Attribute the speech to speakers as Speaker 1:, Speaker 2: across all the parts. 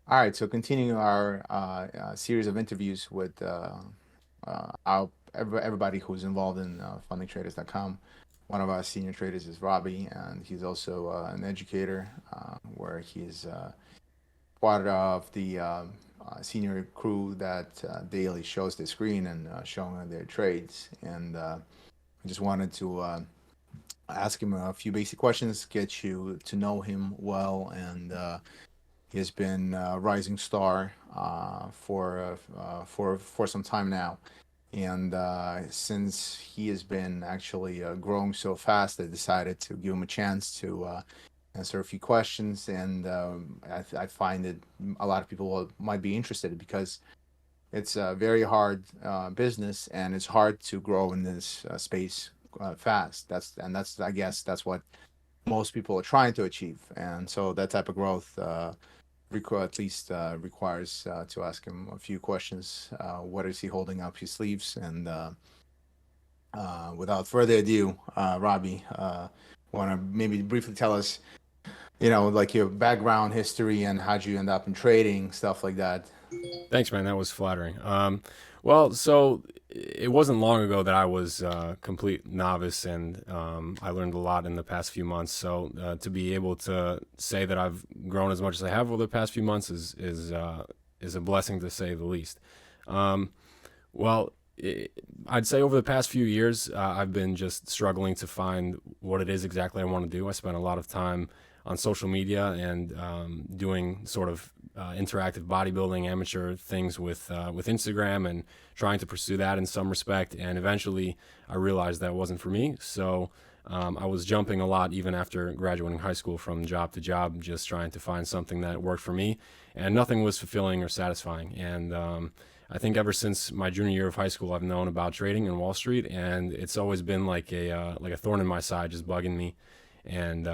Speaker 1: All right, so continuing our series of interviews with everybody who's involved in fundingtraders.com. One of our senior traders is Robby, and he's also an educator where he's part of the senior crew that daily shows the screen and showing their trades. And I just wanted to ask him a few basic questions, get you to know him well, and he has been a rising star for some time now, and since he has been actually growing so fast, I decided to give him a chance to answer a few questions, and I find that a lot of people might be interested because it's a very hard business, and it's hard to grow in this space fast. That's I guess that's what most people are trying to achieve, and so that type of growth at least requires to ask him a few questions. What is he holding up his sleeves? And without further ado, Robby, want to maybe briefly tell us, like your background history and how'd you end up in trading, stuff like that.
Speaker 2: Thanks, man. That was flattering. So it wasn't long ago that I was a complete novice, and I learned a lot in the past few months. So to be able to say that I've grown as much as I have over the past few months is a blessing to say the least. Um, well, I'd say over the past few years, I've been just struggling to find what it is exactly I want to do. I spent a lot of time on social media and doing sort of interactive bodybuilding amateur things with Instagram and trying to pursue that in some respect. And eventually, I realized that wasn't for me. So I was jumping a lot even after graduating high school from job to job, just trying to find something that worked for me, and nothing was fulfilling or satisfying. And I think ever since my junior year of high school, I've known about trading in Wall Street, and it's always been like a thorn in my side, just bugging me. And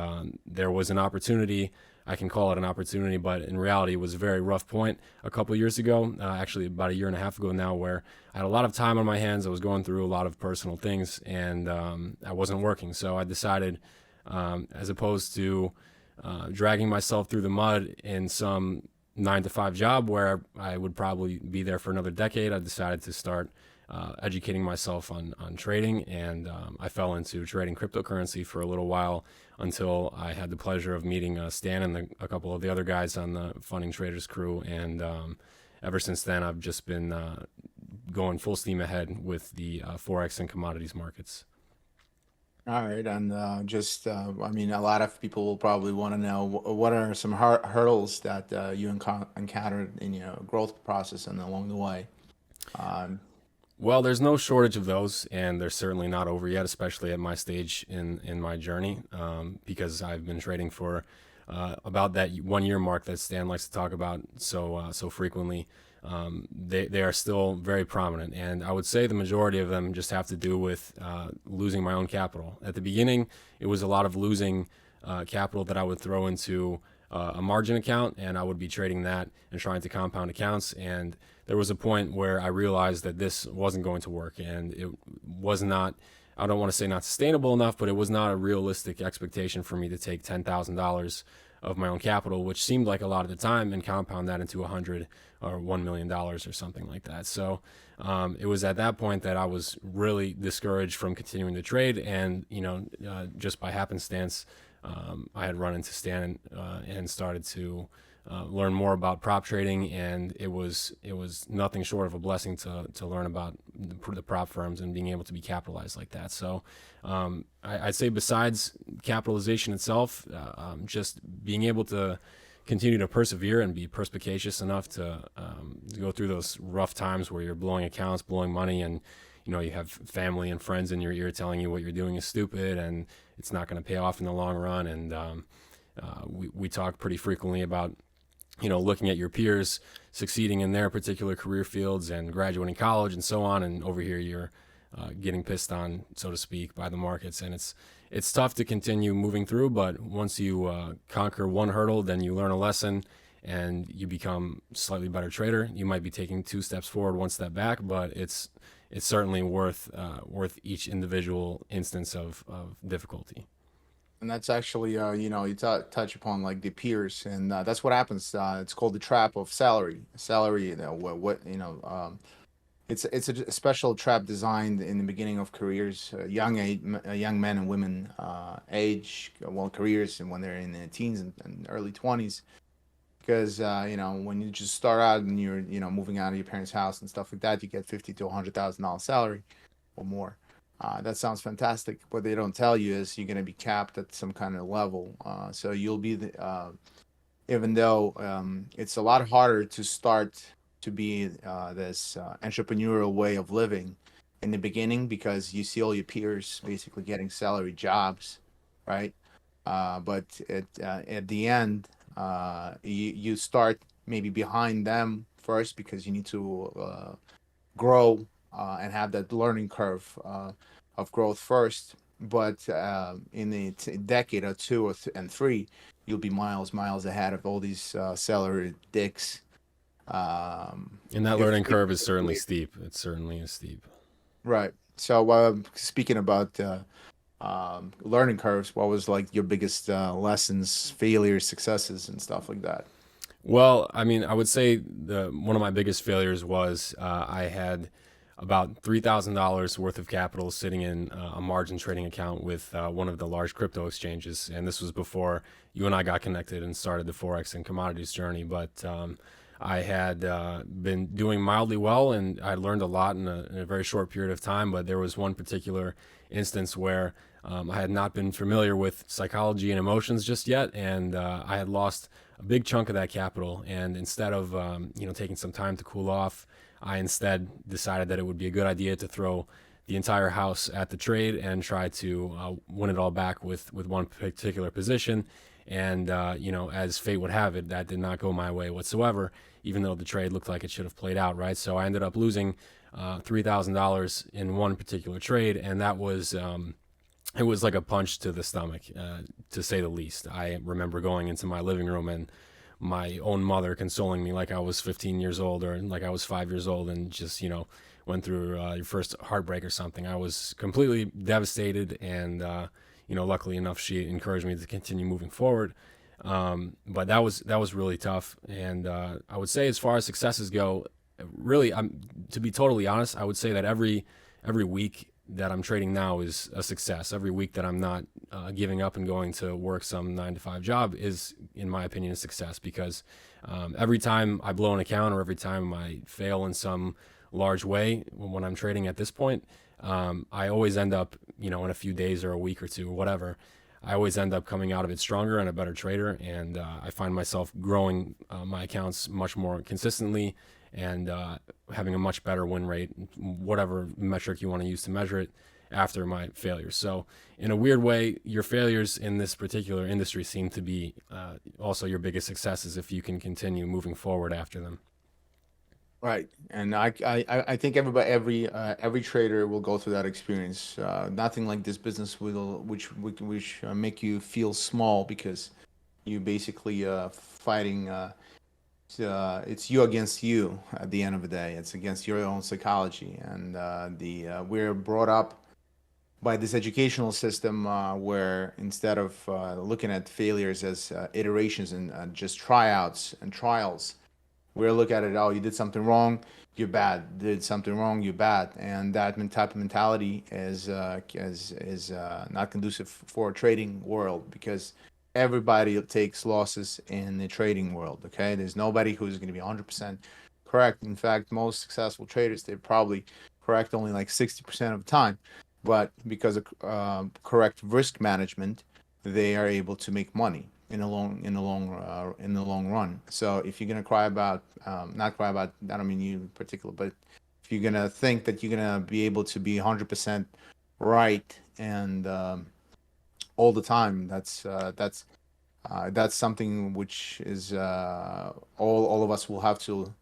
Speaker 2: there was an opportunity. I can call it an opportunity, but in reality, it was a very rough point a couple of years ago, actually about a year and a half ago now, where I had a lot of time on my hands. I was going through a lot of personal things, and I wasn't working. So I decided, as opposed to dragging myself through the mud in some 9 to 5 job where I would probably be there for another decade, I decided to start educating myself on trading, and I fell into trading cryptocurrency for a little while until I had the pleasure of meeting Stan and a couple of the other guys on the Funding Traders crew. And ever since then, I've just been going full steam ahead with the forex and commodities markets.
Speaker 1: All right, and I mean, a lot of people will probably want to know what are some hurdles that you encountered in your growth process and along the way. Um,
Speaker 2: Well, there's no shortage of those, and they're certainly not over yet, especially at my stage in my journey, because I've been trading for about that 1 year mark that Stan likes to talk about so frequently. They are still very prominent, and I would say the majority of them just have to do with losing my own capital. At the beginning, it was a lot of losing capital that I would throw into a margin account, and I would be trading that and trying to compound accounts. And there was a point where I realized that this wasn't going to work, and it was not. I don't want to say not sustainable enough, but it was not a realistic expectation for me to take $10,000 of my own capital, which seemed like a lot at the time, and compound that into 100 or $1 million or something like that. So it was at that point that I was really discouraged from continuing to trade, and just by happenstance, I had run into Stan and started to learn more about prop trading, and it was nothing short of a blessing to learn about the prop firms and being able to be capitalized like that. So I'd say besides capitalization itself, just being able to continue to persevere and be perspicacious enough to go through those rough times where you're blowing accounts, blowing money, and you have family and friends in your ear telling you what you're doing is stupid and it's not going to pay off in the long run. And we talk pretty frequently about looking at your peers succeeding in their particular career fields and graduating college and so on, and over here you're getting pissed on, so to speak, by the markets. And it's tough to continue moving through, but once you conquer one hurdle, then you learn a lesson and you become a slightly better trader. You might be taking 2 steps forward, 1 step back, but it's certainly worth each individual instance of difficulty.
Speaker 1: And that's actually, you touch upon like the peers, and that's what happens. It's called the trap of salary. Salary, it's a special trap designed in the beginning of careers, young men and women age, well, careers, and when they're in their teens and early 20s. Because when you just start out and you're moving out of your parents' house and stuff like that, you get 50 to $100,000 salary or more. That sounds fantastic. What they don't tell you is you're going to be capped at some kind of level. So you'll be even though it's a lot harder to start to be this entrepreneurial way of living in the beginning, because you see all your peers basically getting salary jobs, right? But at the end, you start maybe behind them first because you need to grow and have that learning curve of growth first. But in a decade or two and three, you'll be miles ahead of all these salary dicks.
Speaker 2: And that
Speaker 1: If
Speaker 2: learning curve is certainly steep. It certainly is steep.
Speaker 1: right. So speaking about learning curves, what was like your biggest lessons, failures, successes, and stuff like that?
Speaker 2: Well, I mean, I would say the one of my biggest failures was I had about $3,000 worth of capital sitting in a margin trading account with one of the large crypto exchanges, and this was before you and I got connected and started the forex and commodities journey. But I had been doing mildly well, and I learned a lot in a very short period of time. But there was one particular instance where I had not been familiar with psychology and emotions just yet, and I had lost a big chunk of that capital. And instead of taking some time to cool off, I instead decided that it would be a good idea to throw the entire house at the trade and try to win it all back with one particular position. And as fate would have it, that did not go my way whatsoever, even though the trade looked like it should have played out, right? So I ended up losing $3,000 in one particular trade, and that was it was like a punch to the stomach, to say the least. I remember going into my living room and my own mother consoling me like I was 15 years old or like I was 5 years old, and just went through your first heartbreak or something. I was completely devastated, and luckily enough, she encouraged me to continue moving forward. But that was really tough, and I would say, as far as successes go, really, to be totally honest, I would say that every week that I'm trading now is a success. Every week that I'm not giving up and going to work some 9 to 5 job is, in my opinion, a success, because every time I blow an account or every time I fail in some large way when I'm trading at this point, I always end up, in a few days or a week or two or whatever, I always end up coming out of it stronger and a better trader. And I find myself growing my accounts much more consistently, and having a much better win rate, whatever metric you want to use to measure it, after my failures. So, in a weird way, your failures in this particular industry seem to be also your biggest successes if you can continue moving forward after them.
Speaker 1: Right, and I think every trader will go through that experience. Nothing like this business will which make you feel small, because you basically fighting. It's you against you at the end of the day. It's against your own psychology, and the we're brought up by this educational system where, instead of looking at failures as iterations and just tryouts and trials, we look at it, oh, you did something wrong, you're bad. Did something wrong, you're bad. And that type of mentality is not conducive for a trading world, because everybody takes losses in the trading world. Okay, there's nobody who's going to be 100% correct. In fact, most successful traders, they're probably correct only like 60% of the time. But because of correct risk management, they are able to make money in the long run. So if you're gonna cry about not cry about, I don't mean you in particular, but if you're gonna think that you're gonna be able to be 100% right and all the time, that's something which is all of us will have to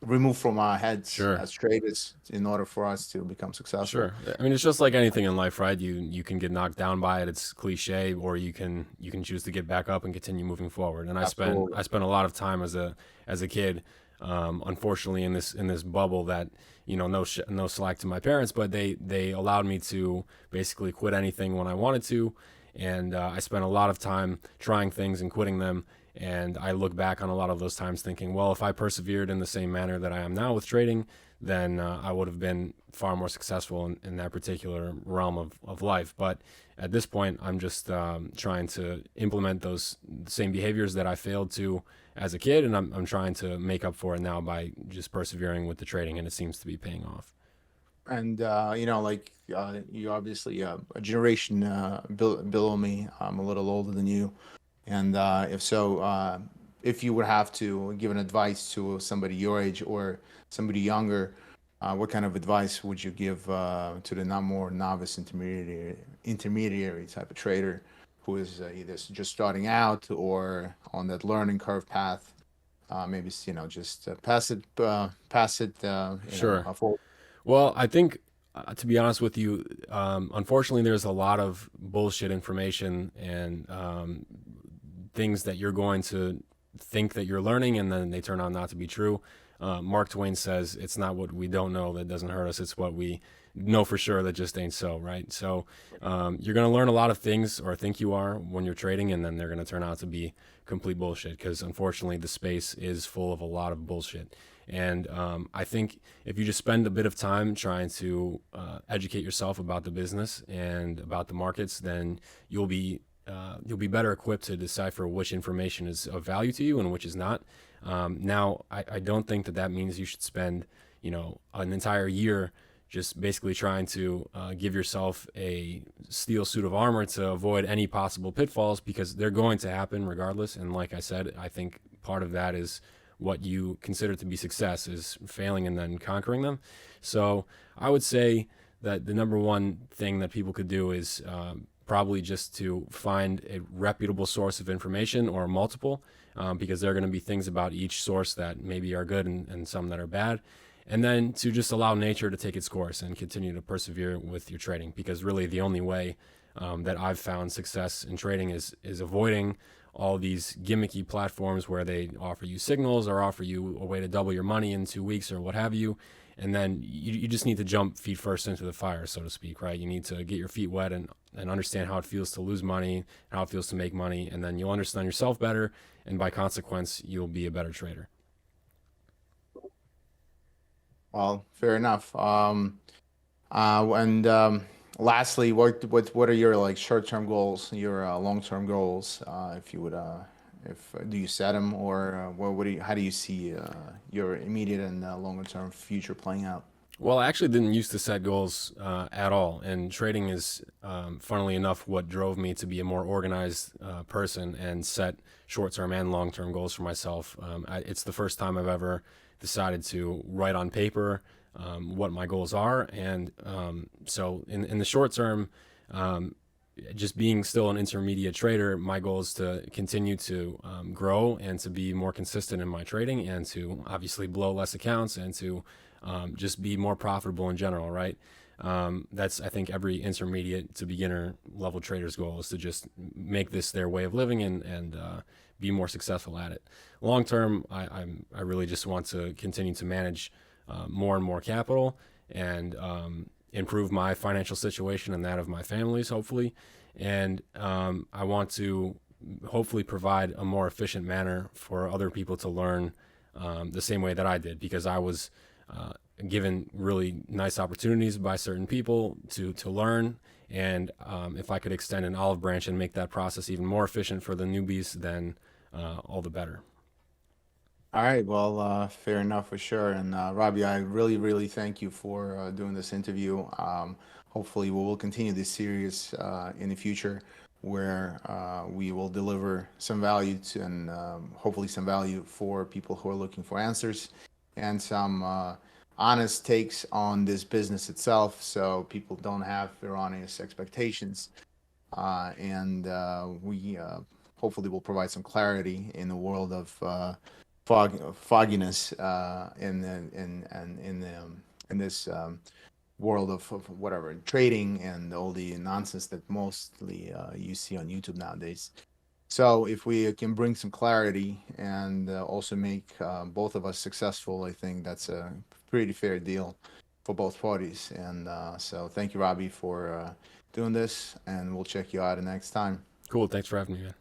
Speaker 1: remove from our heads
Speaker 2: Sure.
Speaker 1: as traders in order for us to become successful.
Speaker 2: Sure. I mean, it's just like anything in life, right? You can get knocked down by it. It's cliche, or you can choose to get back up and continue moving forward. And I spent
Speaker 1: Absolutely.
Speaker 2: I spent a lot of time as a kid unfortunately, in this bubble that, no slack to my parents, but they allowed me to basically quit anything when I wanted to, and I spent a lot of time trying things and quitting them. And I look back on a lot of those times thinking, well, if I persevered in the same manner that I am now with trading, then I would have been far more successful in that particular realm of life. But at this point, I'm just trying to implement those same behaviors that I failed to as a kid, and I'm trying to make up for it now by just persevering with the trading, and it seems to be paying off.
Speaker 1: And like you obviously a generation below me. I'm a little older than you. And if so, if you would have to give an advice to somebody your age or somebody younger, what kind of advice would you give to the not more novice intermediary type of trader who is either just starting out or on that learning curve path? Maybe just pass it,
Speaker 2: Sure.
Speaker 1: forward.
Speaker 2: Well, I think, to be honest with you, unfortunately, there's a lot of bullshit information and things that you're going to think that you're learning, and then they turn out not to be true. Mark Twain says, "It's not what we don't know that doesn't hurt us; it's what we know for sure that just ain't so." Right? So you're going to learn a lot of things, or think you are, when you're trading, and then they're going to turn out to be complete bullshit. Because unfortunately, the space is full of a lot of bullshit. And I think if you just spend a bit of time trying to educate yourself about the business and about the markets, then you'll be better equipped to decipher which information is of value to you and which is not. Now, I don't think that that means you should spend, an entire year just basically trying to give yourself a steel suit of armor to avoid any possible pitfalls, because they're going to happen regardless. And like I said, I think part of that is what you consider to be success, is failing and then conquering them. So I would say that the number one thing that people could do is probably just to find a reputable source of information, or multiple, because there are going to be things about each source that maybe are good, and some that are bad. And then to just allow nature to take its course and continue to persevere with your trading, because really the only way that I've found success in trading is avoiding all these gimmicky platforms where they offer you signals or offer you a way to double your money in 2 weeks or what have you. And then you just need to jump feet first into the fire, so to speak, right? You need to get your feet wet and understand how it feels to lose money and how it feels to make money. And then you'll understand yourself better. And by consequence, you'll be a better trader.
Speaker 1: Well, fair enough. And lastly, what are your like short-term goals, your long-term goals? If you would, if do you set them, or what do you, how do you see your immediate and longer-term future playing out?
Speaker 2: Well, I actually didn't used to set goals at all. And trading is, funnily enough, what drove me to be a more organized person and set short term and long term goals for myself. It's the first time I've ever decided to write on paper what my goals are. And so in the short term, just being still an intermediate trader, my goal is to continue to grow and to be more consistent in my trading, and to obviously blow less accounts, and to just be more profitable in general, right? That's, I think, every intermediate to beginner level trader's goal, is to just make this their way of living, and be more successful at it. Long term, I really just want to continue to manage more and more capital, and improve my financial situation and that of my families, hopefully. And I want to hopefully provide a more efficient manner for other people to learn the same way that I did, because I was given really nice opportunities by certain people to learn. And if I could extend an olive branch and make that process even more efficient for the newbies, then all the better.
Speaker 1: All right, well, fair enough for sure. And Robbie, I really, really thank you for doing this interview. Hopefully, we will continue this series in the future, where we will deliver some value to, and hopefully some value for people who are looking for answers, and some honest takes on this business itself, so people don't have erroneous expectations. And we hopefully will provide some clarity in the world of fogginess in this world of whatever trading and all the nonsense that mostly you see on YouTube nowadays. So if we can bring some clarity and also make both of us successful, I think that's a pretty fair deal for both parties. And so thank you, Robbie, for doing this, and we'll check you out next time.
Speaker 2: Cool. Thanks for having me, man.